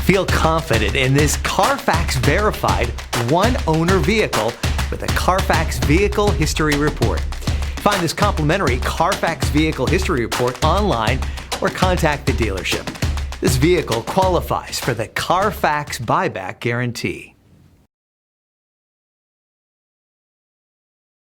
Feel confident in this Carfax verified one-owner vehicle with a Carfax Vehicle History Report. Find this complimentary Carfax Vehicle History Report online or contact the dealership. This vehicle qualifies for the Carfax Buyback Guarantee.